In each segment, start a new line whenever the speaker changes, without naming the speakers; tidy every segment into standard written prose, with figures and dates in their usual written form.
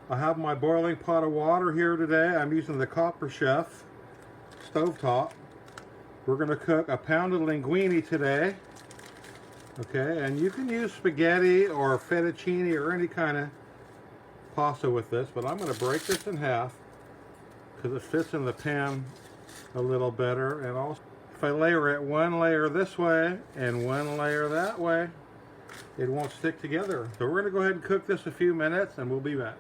I have my boiling pot of water here today. I'm using the Copper Chef stovetop. We're going to cook a pound of linguine today. Okay, and you can use spaghetti or fettuccine or any kind of pasta with this, but I'm going to break this in half because it fits in the pan a little better. And also, if I layer it one layer this way and one layer that way, it won't stick together. So we're going to go ahead and cook this a few minutes and we'll be back.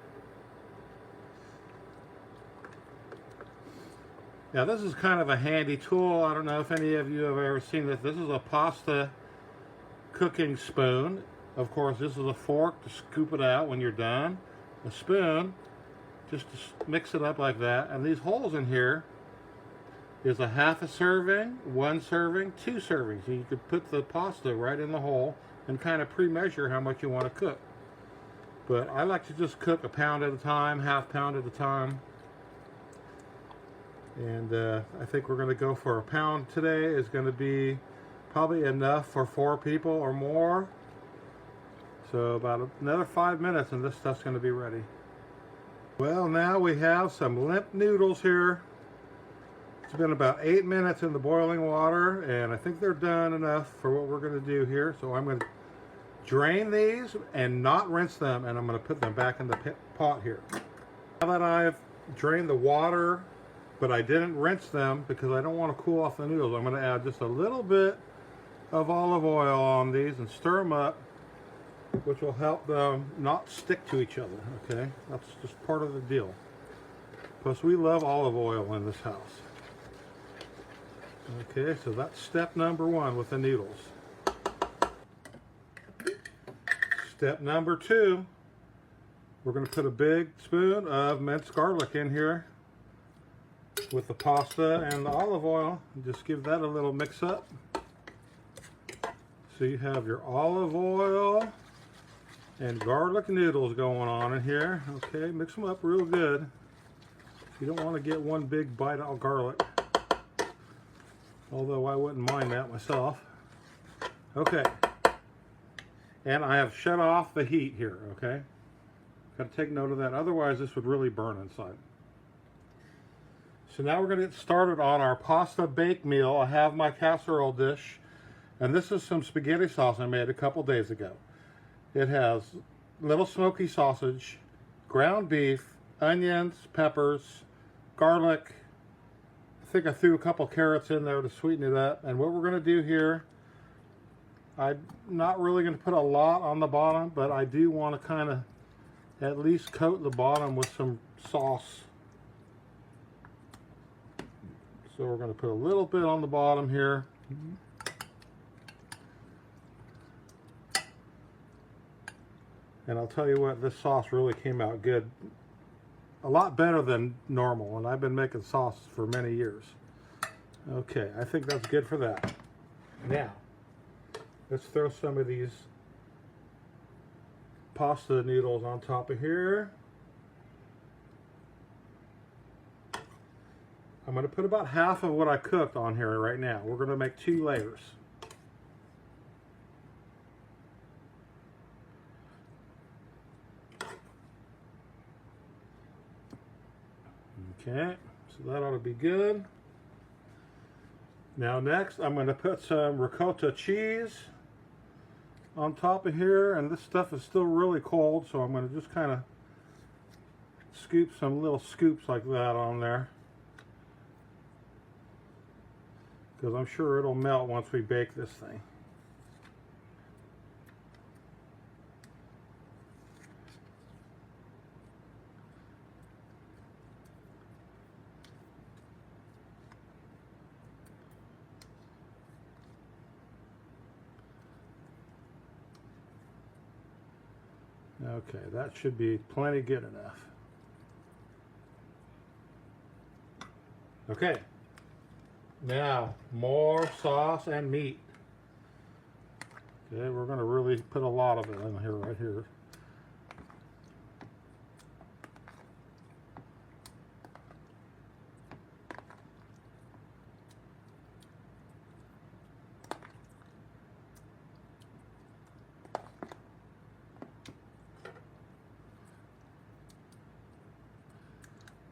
Now this is kind of a handy tool. I don't know if any of you have ever seen this. This is a pasta cooking spoon. Of course, this is a fork to scoop it out when you're done. A spoon, just to mix it up like that. And these holes in here is a half a serving, 1 serving, 2 servings. So you could put the pasta right in the hole and kind of pre-measure how much you want to cook. But I like to just cook a pound at a time, half pound at a time. And I think we're going to go for a pound today. Is going to be probably enough for 4 people or more. So about another 5 minutes and this stuff's going to be ready. Well, now we have some limp noodles here. It's been about 8 minutes in the boiling water and I think they're done enough for what we're going to do here. So I'm going to drain these and not rinse them, and I'm going to put them back in the pot here. Now that I've drained the water, but I didn't rinse them because I don't want to cool off the noodles, I'm going to add just a little bit of olive oil on these and stir them up, which will help them not stick to each other. Okay, that's just part of the deal. Plus we love olive oil in this house. Okay, so that's step number 1 with the noodles. Step number 2, we're going to put a big spoon of minced garlic in here with the pasta and the olive oil. Just give that a little mix up. So you have your olive oil and garlic noodles going on in here. Okay, mix them up real good. You don't want to get one big bite of garlic, although I wouldn't mind that myself. Okay, and I have shut off the heat here. Okay, got to take note of that, otherwise this would really burn inside. So now we're going to get started on our pasta bake meal. I have my casserole dish, and this is some spaghetti sauce I made a couple days ago. It has little smoky sausage, ground beef, onions, peppers, garlic. I think I threw a couple carrots in there to sweeten it up. And what we're going to do here, I'm not really going to put a lot on the bottom, but I do want to kind of at least coat the bottom with some sauce. So we're going to put a little bit on the bottom here. And I'll tell you what, this sauce really came out good. A lot better than normal, and I've been making sauce for many years. Okay, I think that's good for that. Now, let's throw some of these pasta noodles on top of here. I'm going to put about half of what I cooked on here right now. We're going to make 2 layers. Okay, so that ought to be good. Now next, I'm going to put some ricotta cheese on top of here, and this stuff is still really cold, so I'm going to just kind of scoop some little scoops like that on there, because I'm sure it'll melt once we bake this thing. Okay, that should be plenty good enough. Okay, now more sauce and meat. Okay, we're going to really put a lot of it in here, right here.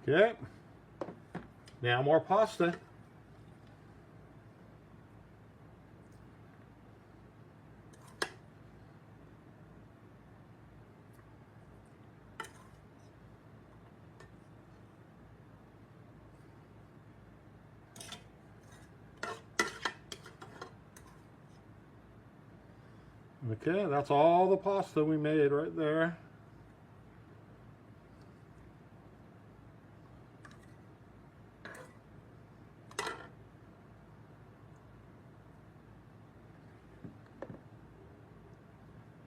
Okay. Now more pasta. Okay, that's all the pasta we made right there.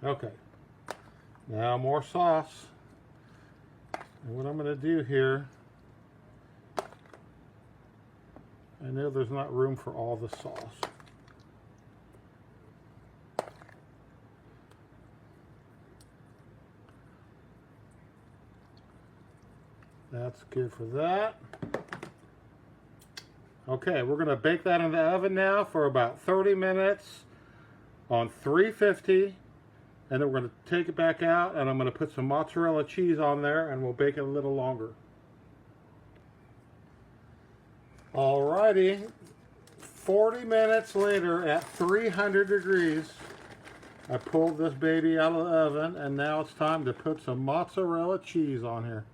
Okay, now more sauce. And what I'm going to do here, I know there's not room for all the sauce. That's good for that. Okay, we're going to bake that in the oven now for about 30 minutes on 350. And then we're going to take it back out, and I'm going to put some mozzarella cheese on there, and we'll bake it a little longer. Alrighty, 40 minutes later at 300 degrees, I pulled this baby out of the oven, and now it's time to put some mozzarella cheese on here.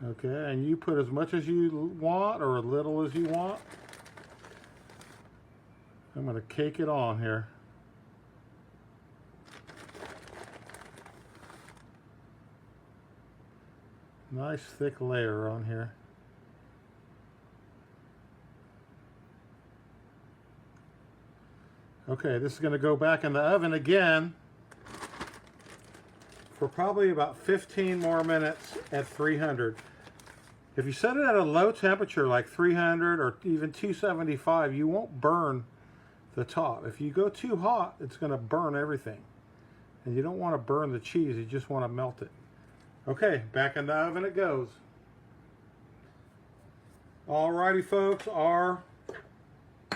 Okay, and you put as much as you want or as little as you want. I'm going to cake it on here. Nice thick layer on here. Okay, this is going to go back in the oven again for probably about 15 more minutes at 300. If you set it at a low temperature like 300 or even 275, you won't burn the top. If you go too hot, it's going to burn everything. And you don't want to burn the cheese, you just want to melt it. Okay, back in the oven it goes. Alrighty folks, our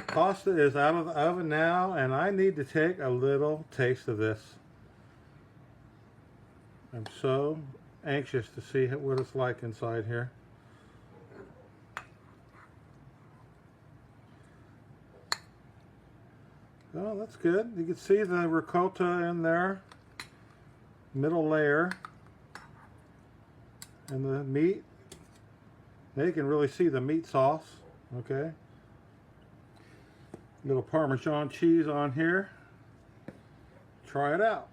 pasta is out of the oven now, and I need to take a little taste of this. I'm so anxious to see what it's like inside here. Oh, that's good. You can see the ricotta in there, middle layer. And the meat, now you can really see the meat sauce, okay? Little Parmesan cheese on here. Try it out.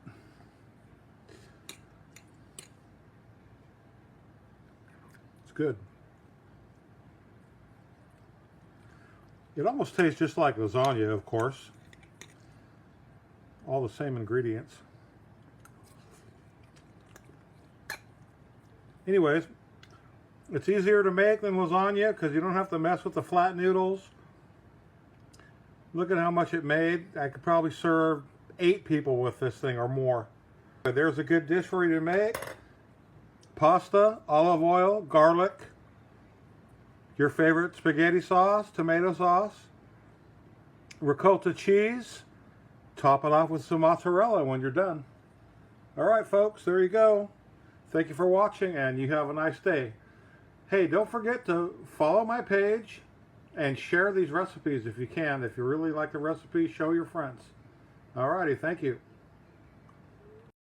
It's good. It almost tastes just like lasagna, of course. All the same ingredients. Anyways, it's easier to make than lasagna because you don't have to mess with the flat noodles. Look at how much it made. I could probably serve 8 people with this thing or more. There's a good dish for you to make. Pasta, olive oil, garlic, your favorite spaghetti sauce, tomato sauce, ricotta cheese. Top it off with some mozzarella when you're done. Alright folks, there you go. Thank you for watching, and you have a nice day. Hey, don't forget to follow my page and share these recipes if you can. If you really like the recipe, show your friends. Alrighty, thank you.